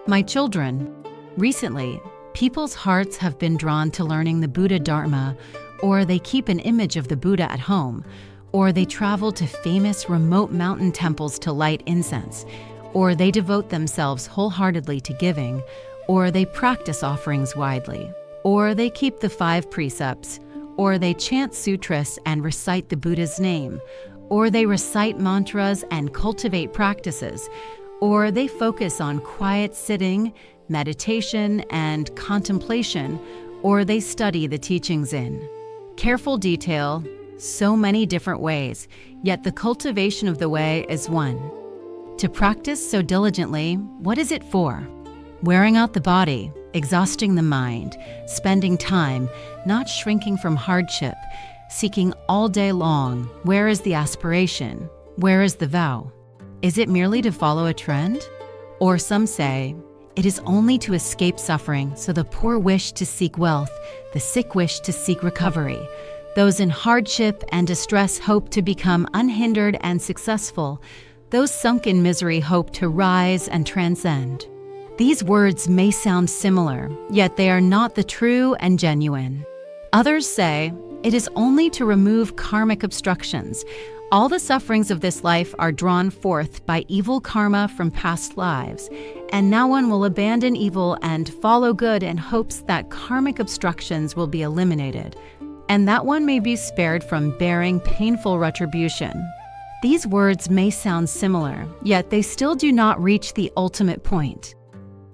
My children, recently, people's hearts have been drawn to learning the Buddha Dharma, or they keep an image of the Buddha at home, or they travel to famous remote mountain temples to light incense, or they devote themselves wholeheartedly to giving, or they practice offerings widely, or they keep the 5 precepts, or they chant sutras and recite the Buddha's name, or they recite mantras and cultivate practices, or they focus on quiet sitting, meditation, and contemplation, or they study the teachings in careful detail, so many different ways, yet the cultivation of the way is one. To practice so diligently, what is it for? Wearing out the body, exhausting the mind, spending time, not shrinking from hardship, seeking all day long. Where is the aspiration? Where is the vow? Is it merely to follow a trend? Or some say, it is only to escape suffering, so the poor wish to seek wealth, the sick wish to seek recovery. Those in hardship and distress hope to become unhindered and successful. Those sunk in misery hope to rise and transcend. These words may sound similar, yet they are not the true and genuine. Others say, it is only to remove karmic obstructions. All the sufferings of this life are drawn forth by evil karma from past lives, and now one will abandon evil and follow good in hopes that karmic obstructions will be eliminated, and that one may be spared from bearing painful retribution. These words may sound similar, yet they still do not reach the ultimate point.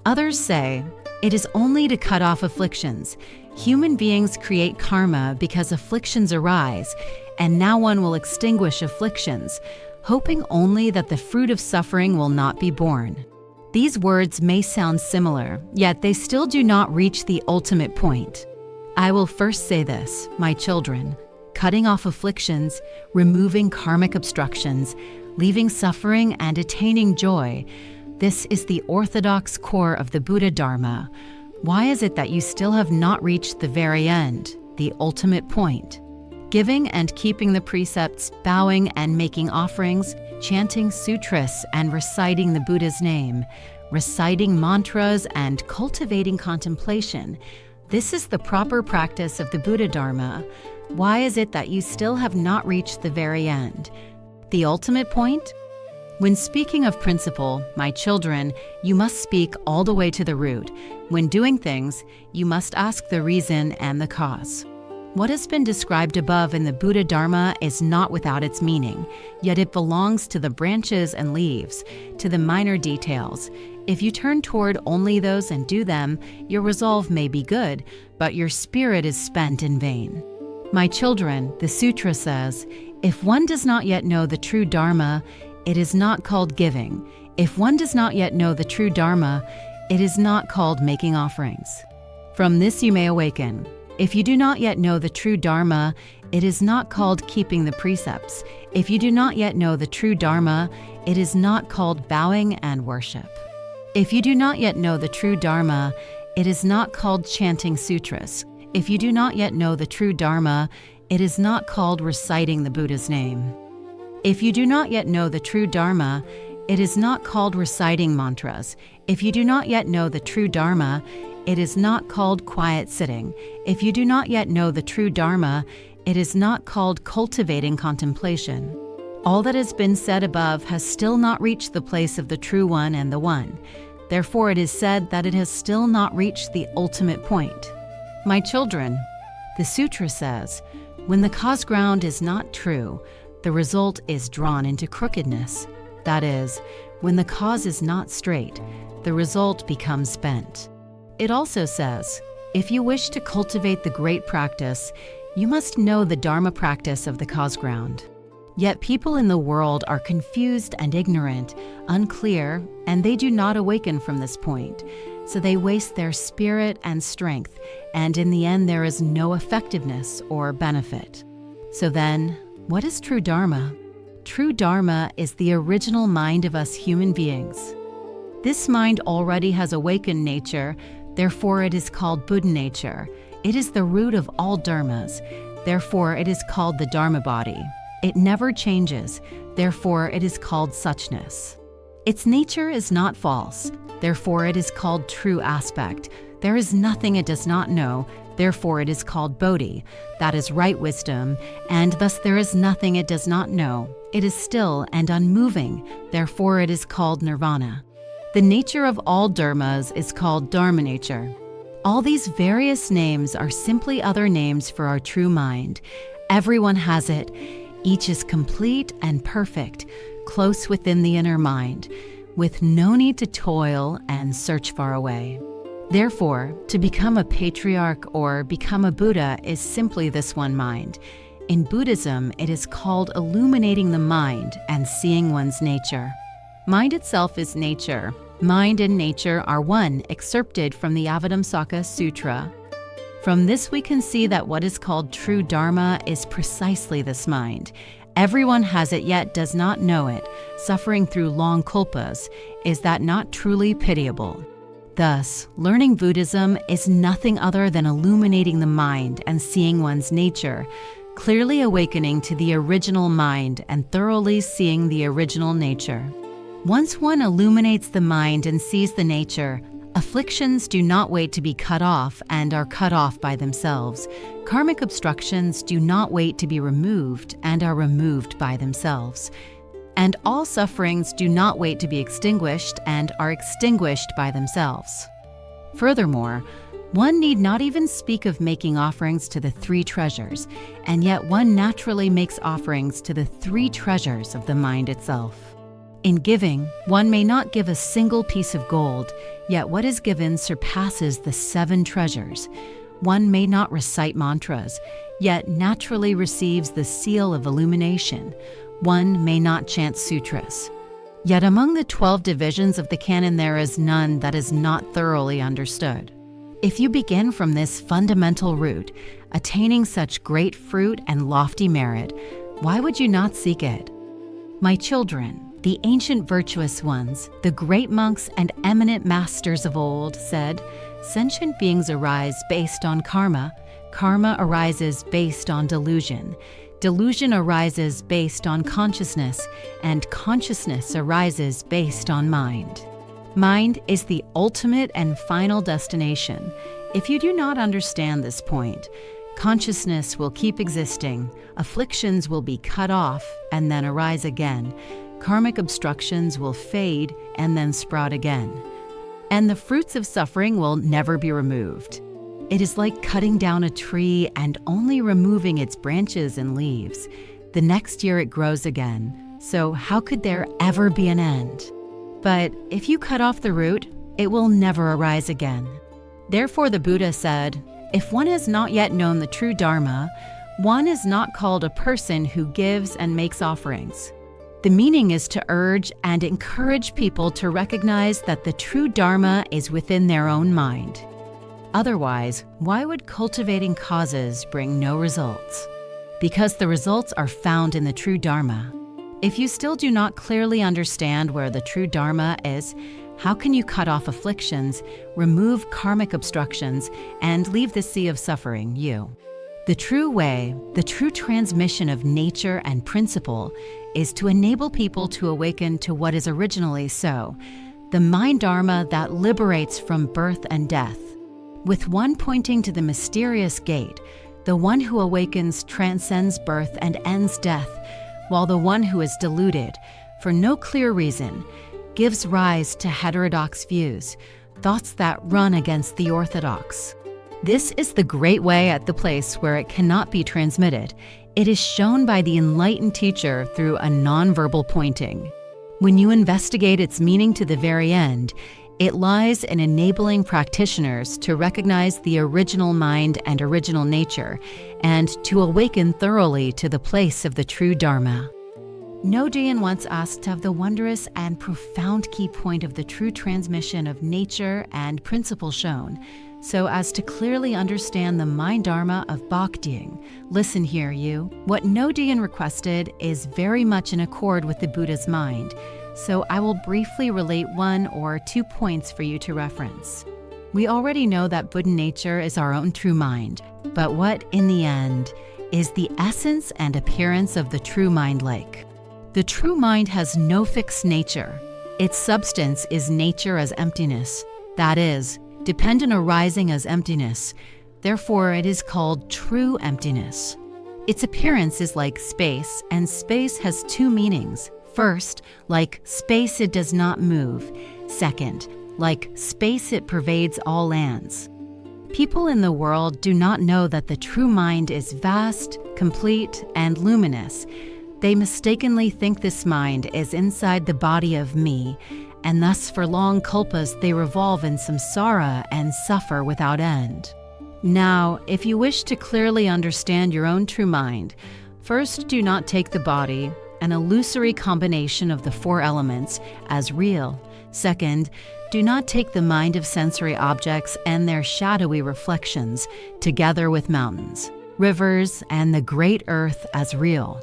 Others say, it is only to cut off afflictions. Human beings create karma because afflictions arise, and now one will extinguish afflictions, hoping only that the fruit of suffering will not be born. These words may sound similar, yet they still do not reach the ultimate point. I will first say this, my children, cutting off afflictions, removing karmic obstructions, leaving suffering and attaining joy, this is the orthodox core of the Buddha Dharma. Why is it that you still have not reached the very end, the ultimate point? Giving and keeping the precepts, bowing and making offerings, chanting sutras and reciting the Buddha's name, reciting mantras and cultivating contemplation. This is the proper practice of the Buddha Dharma. Why is it that you still have not reached the very end, the ultimate point? When speaking of principle, my children, you must speak all the way to the root. When doing things, you must ask the reason and the cause. What has been described above in the Buddha Dharma is not without its meaning, yet it belongs to the branches and leaves, to the minor details. If you turn toward only those and do them, your resolve may be good, but your spirit is spent in vain. My children, the sutra says, if one does not yet know the true Dharma, it is not called giving. If one does not yet know the true Dharma, it is not called making offerings. From this you may awaken. If you do not yet know the true Dharma, it is not called keeping the precepts. If you do not yet know the true Dharma, it is not called bowing and worship. If you do not yet know the true Dharma, it is not called chanting sutras. If you do not yet know the true Dharma, it is not called reciting the Buddha's name. If you do not yet know the true Dharma, it is not called reciting mantras. If you do not yet know the true Dharma, it is not called quiet sitting. If you do not yet know the true Dharma, it is not called cultivating contemplation. All that has been said above has still not reached the place of the true one and the one. Therefore it is said that it has still not reached the ultimate point. My children, the sutra says, when the cause ground is not true, the result is drawn into crookedness. That is, when the cause is not straight, the result becomes bent. It also says, if you wish to cultivate the great practice, you must know the Dharma practice of the cause ground. Yet people in the world are confused and ignorant, unclear, and they do not awaken from this point. So they waste their spirit and strength, and in the end there is no effectiveness or benefit. So then, what is true Dharma? True Dharma is the original mind of us human beings. This mind already has awakened nature, therefore it is called Buddha nature. It is the root of all dharmas, therefore it is called the Dharma body. It never changes, therefore it is called suchness. Its nature is not false, therefore it is called true aspect. There is nothing it does not know, therefore it is called Bodhi, that is right wisdom, and thus there is nothing it does not know. It is still and unmoving, therefore it is called nirvana. The nature of all dharmas is called dharma nature. All these various names are simply other names for our true mind. Everyone has it. Each is complete and perfect, close within the inner mind, with no need to toil and search far away. Therefore, to become a patriarch or become a Buddha is simply this one mind. In Buddhism, it is called illuminating the mind and seeing one's nature. Mind itself is nature. Mind and nature are one, excerpted from the Avatamsaka Sutra. From this we can see that what is called true Dharma is precisely this mind. Everyone has it yet does not know it. Suffering through long kulpas, is that not truly pitiable? Thus, learning Buddhism is nothing other than illuminating the mind and seeing one's nature, clearly awakening to the original mind and thoroughly seeing the original nature. Once one illuminates the mind and sees the nature, afflictions do not wait to be cut off and are cut off by themselves. Karmic obstructions do not wait to be removed and are removed by themselves. And all sufferings do not wait to be extinguished and are extinguished by themselves. Furthermore, one need not even speak of making offerings to the three treasures, and yet one naturally makes offerings to the three treasures of the mind itself. In giving, one may not give a single piece of gold, yet what is given surpasses the 7 treasures. One may not recite mantras, yet naturally receives the seal of illumination. One may not chant sutras. Yet among the 12 divisions of the canon there is none that is not thoroughly understood. If you begin from this fundamental root, attaining such great fruit and lofty merit, why would you not seek it? My children, the ancient virtuous ones, the great monks and eminent masters of old said, sentient beings arise based on karma, karma arises based on delusion, delusion arises based on consciousness, and consciousness arises based on mind. Mind is the ultimate and final destination. If you do not understand this point, consciousness will keep existing, afflictions will be cut off and then arise again, karmic obstructions will fade and then sprout again, and the fruits of suffering will never be removed. It is like cutting down a tree and only removing its branches and leaves. The next year it grows again, so how could there ever be an end? But if you cut off the root, it will never arise again. Therefore the Buddha said, if one has not yet known the true Dharma, one is not called a person who gives and makes offerings. The meaning is to urge and encourage people to recognize that the true Dharma is within their own mind. Otherwise, why would cultivating causes bring no results? Because the results are found in the true Dharma. If you still do not clearly understand where the true Dharma is, how can you cut off afflictions, remove karmic obstructions, and leave the sea of suffering, you? The true way, the true transmission of nature and principle, is to enable people to awaken to what is originally so, the mind Dharma that liberates from birth and death. With one pointing to the mysterious gate, the one who awakens transcends birth and ends death, while the one who is deluded, for no clear reason, gives rise to heterodox views, thoughts that run against the orthodox. This is the great way at the place where it cannot be transmitted. It is shown by the enlightened teacher through a nonverbal pointing. When you investigate its meaning to the very end, it lies in enabling practitioners to recognize the original mind and original nature, and to awaken thoroughly to the place of the true Dharma. No Dayan once asked of the wondrous and profound key point of the true transmission of nature and principle shown, so as to clearly understand the mind Dharma of Bhaktiing. Listen here, you. What No Dayan requested is very much in accord with the Buddha's mind, so I will briefly relate 1 or 2 points for you to reference. We already know that Buddha nature is our own true mind, but what, in the end, is the essence and appearance of the true mind like? The true mind has no fixed nature. Its substance is nature as emptiness, that is, dependent arising as emptiness. Therefore, it is called true emptiness. Its appearance is like space, and space has two meanings. First, like space it does not move. Second, like space it pervades all lands. People in the world do not know that the true mind is vast, complete, and luminous. They mistakenly think this mind is inside the body of me, and thus for long kalpas they revolve in samsara and suffer without end. Now, if you wish to clearly understand your own true mind, first do not take the body, an illusory combination of the four elements, as real. Second, do not take the mind of sensory objects and their shadowy reflections, together with mountains, rivers, and the great earth as real.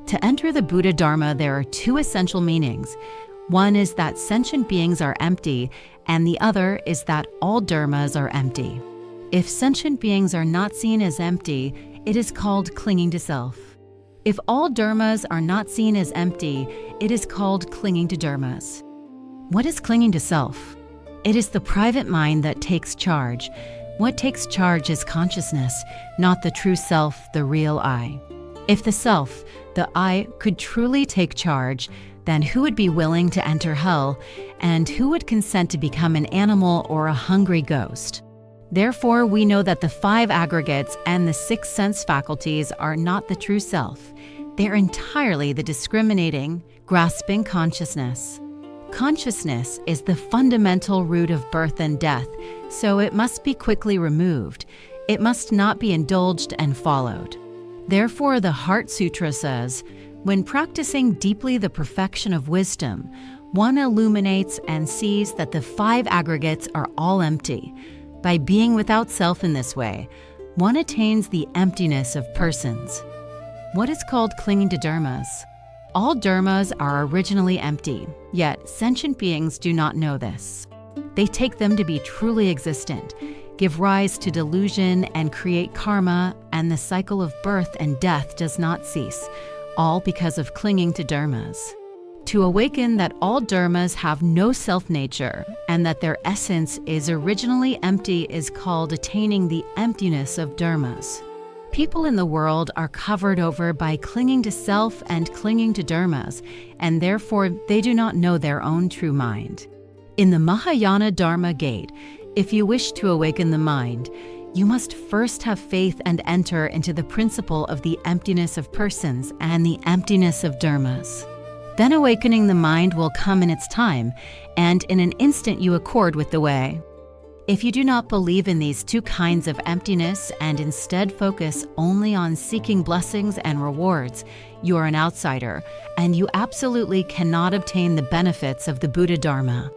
To enter the Buddha Dharma, there are two essential meanings. One is that sentient beings are empty, and the other is that all dharmas are empty. If sentient beings are not seen as empty, it is called clinging to self. If all dharmas are not seen as empty, it is called clinging to dharmas. What is clinging to self? It is the private mind that takes charge. What takes charge is consciousness, not the true self, the real I. If the self, the I, could truly take charge, then who would be willing to enter hell, and who would consent to become an animal or a hungry ghost? Therefore, we know that the five aggregates and the six sense faculties are not the true self. They are entirely the discriminating, grasping consciousness. Consciousness is the fundamental root of birth and death, so it must be quickly removed. It must not be indulged and followed. Therefore, the Heart Sutra says, when practicing deeply the perfection of wisdom, one illuminates and sees that the five aggregates are all empty. By being without self in this way, one attains the emptiness of persons. What is called clinging to dharmas? All dharmas are originally empty, yet sentient beings do not know this. They take them to be truly existent, give rise to delusion and create karma, and the cycle of birth and death does not cease, all because of clinging to dharmas. To awaken that all dharmas have no self-nature and that their essence is originally empty is called attaining the emptiness of dharmas. People in the world are covered over by clinging to self and clinging to dharmas, and therefore they do not know their own true mind. In the Mahayana Dharma gate, if you wish to awaken the mind, you must first have faith and enter into the principle of the emptiness of persons and the emptiness of dharmas. Then awakening the mind will come in its time, and in an instant you accord with the way. If you do not believe in these two kinds of emptiness and instead focus only on seeking blessings and rewards, you are an outsider, and you absolutely cannot obtain the benefits of the Buddha Dharma.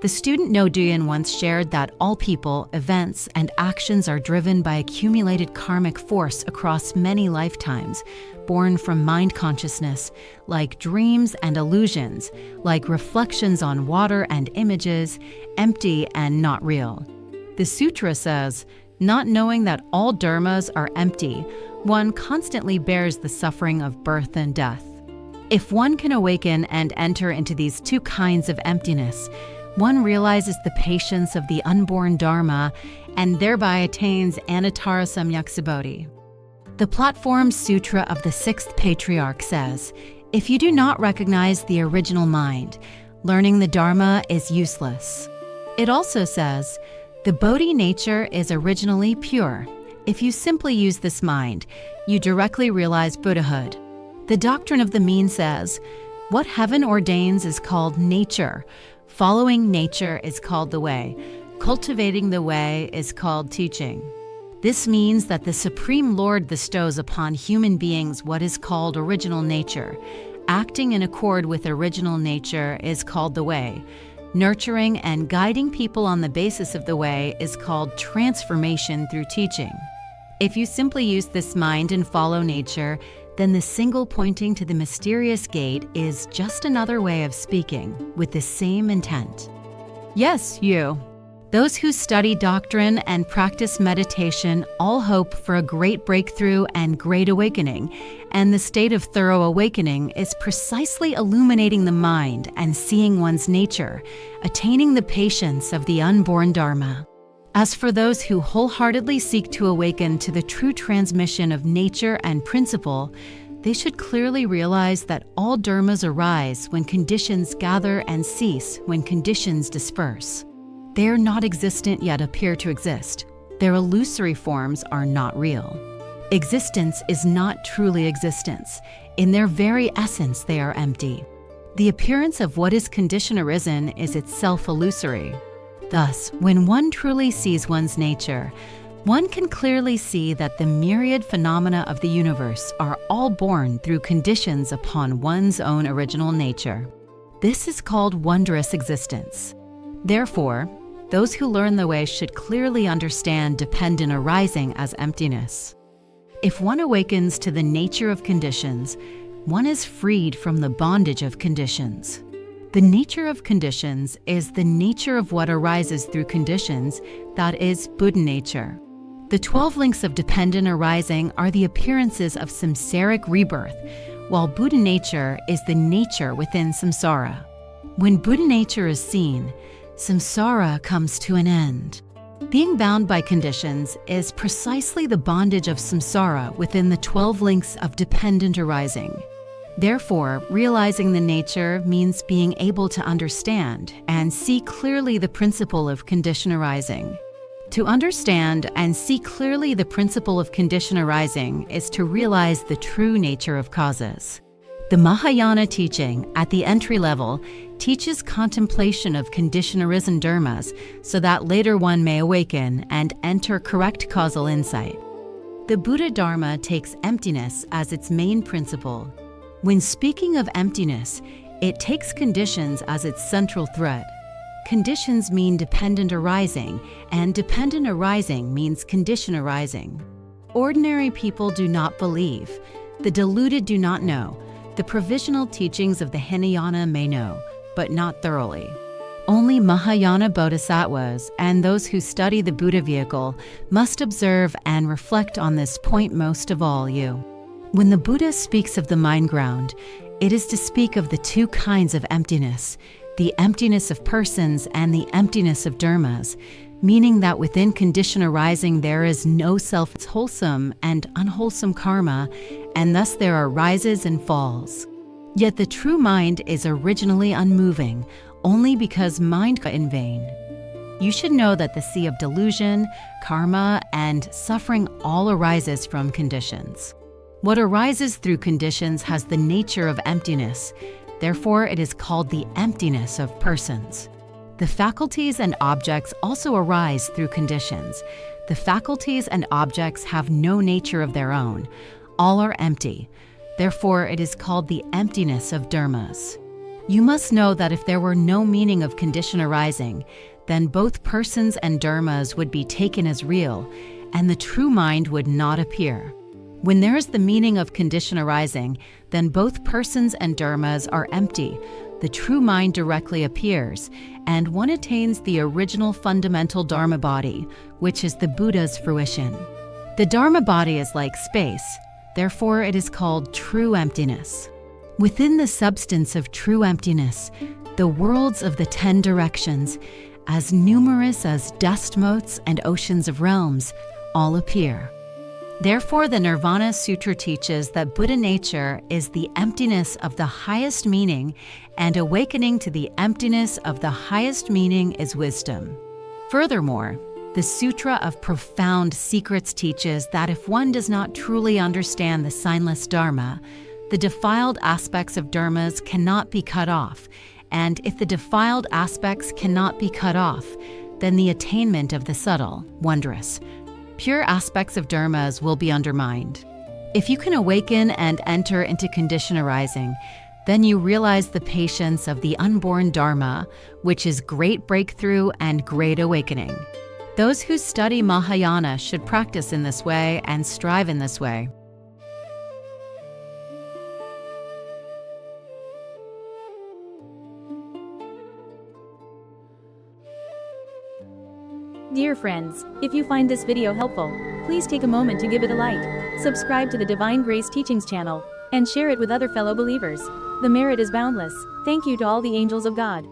The student No Duyan once shared that all people, events, and actions are driven by accumulated karmic force across many lifetimes, born from mind consciousness, like dreams and illusions, like reflections on water and images, empty and not real. The sutra says, not knowing that all dharmas are empty, one constantly bears the suffering of birth and death. If one can awaken and enter into these two kinds of emptiness, one realizes the patience of the unborn Dharma and thereby attains Anuttara Samyak. The Platform Sutra of the Sixth Patriarch says, if you do not recognize the original mind, learning the Dharma is useless. It also says, the Bodhi nature is originally pure. If you simply use this mind, you directly realize Buddhahood. The Doctrine of the Mean says, what heaven ordains is called nature. Following nature is called the way. Cultivating the way is called teaching. This means that the Supreme Lord bestows upon human beings what is called original nature. Acting in accord with original nature is called the way. Nurturing and guiding people on the basis of the way is called transformation through teaching. If you simply use this mind and follow nature, then the single pointing to the mysterious gate is just another way of speaking with the same intent. Yes, you. Those who study doctrine and practice meditation all hope for a great breakthrough and great awakening, and the state of thorough awakening is precisely illuminating the mind and seeing one's nature, attaining the patience of the unborn Dharma. As for those who wholeheartedly seek to awaken to the true transmission of nature and principle, they should clearly realize that all dharmas arise when conditions gather and cease when conditions disperse. They are not existent yet appear to exist. Their illusory forms are not real. Existence is not truly existence. In their very essence, they are empty. The appearance of what is condition arisen is itself illusory. Thus, when one truly sees one's nature, one can clearly see that the myriad phenomena of the universe are all born through conditions upon one's own original nature. This is called wondrous existence. Therefore, those who learn the way should clearly understand dependent arising as emptiness. If one awakens to the nature of conditions, one is freed from the bondage of conditions. The nature of conditions is the nature of what arises through conditions, that is, Buddha nature. The 12 links of dependent arising are the appearances of samsaric rebirth, while Buddha nature is the nature within samsara. When Buddha nature is seen, samsara comes to an end. Being bound by conditions is precisely the bondage of samsara within the 12 links of dependent arising. Therefore, realizing the nature means being able to understand and see clearly the principle of condition arising. To understand and see clearly the principle of condition arising is to realize the true nature of causes. The Mahayana teaching at the entry level teaches contemplation of condition arisen dharmas so that later one may awaken and enter correct causal insight. The Buddha Dharma takes emptiness as its main principle. When speaking of emptiness, it takes conditions as its central thread. Conditions mean dependent arising, and dependent arising means condition arising. Ordinary people do not believe. The deluded do not know. The provisional teachings of the Hinayana may know, but not thoroughly. Only Mahayana bodhisattvas and those who study the Buddha vehicle must observe and reflect on this point most of all you. When the Buddha speaks of the mind ground, it is to speak of the two kinds of emptiness, the emptiness of persons and the emptiness of dharmas, meaning that within condition arising there is no self. It's wholesome and unwholesome karma, and thus there are rises and falls. Yet the true mind is originally unmoving, only because mind in vain. You should know that the sea of delusion, karma, and suffering all arises from conditions. What arises through conditions has the nature of emptiness. Therefore, it is called the emptiness of persons. The faculties and objects also arise through conditions. The faculties and objects have no nature of their own. All are empty. Therefore, it is called the emptiness of dharmas. You must know that if there were no meaning of condition arising, then both persons and dharmas would be taken as real, and the true mind would not appear. When there is the meaning of condition arising, then both persons and dharmas are empty. The true mind directly appears, and one attains the original fundamental Dharma body, which is the Buddha's fruition. The Dharma body is like space, therefore it is called true emptiness. Within the substance of true emptiness, the worlds of the 10 directions, as numerous as dust motes and oceans of realms, all appear. Therefore, the Nirvana Sutra teaches that Buddha nature is the emptiness of the highest meaning, and awakening to the emptiness of the highest meaning is wisdom. Furthermore, the Sutra of Profound Secrets teaches that if one does not truly understand the signless Dharma, the defiled aspects of dharmas cannot be cut off, and if the defiled aspects cannot be cut off, then the attainment of the subtle, wondrous, pure aspects of dharmas will be undermined. If you can awaken and enter into condition arising, then you realize the patience of the unborn Dharma, which is great breakthrough and great awakening. Those who study Mahayana should practice in this way and strive in this way. Dear friends, if you find this video helpful, please take a moment to give it a like, subscribe to the Divine Grace Teachings channel, and share it with other fellow believers. The merit is boundless. Thank you to all the angels of God.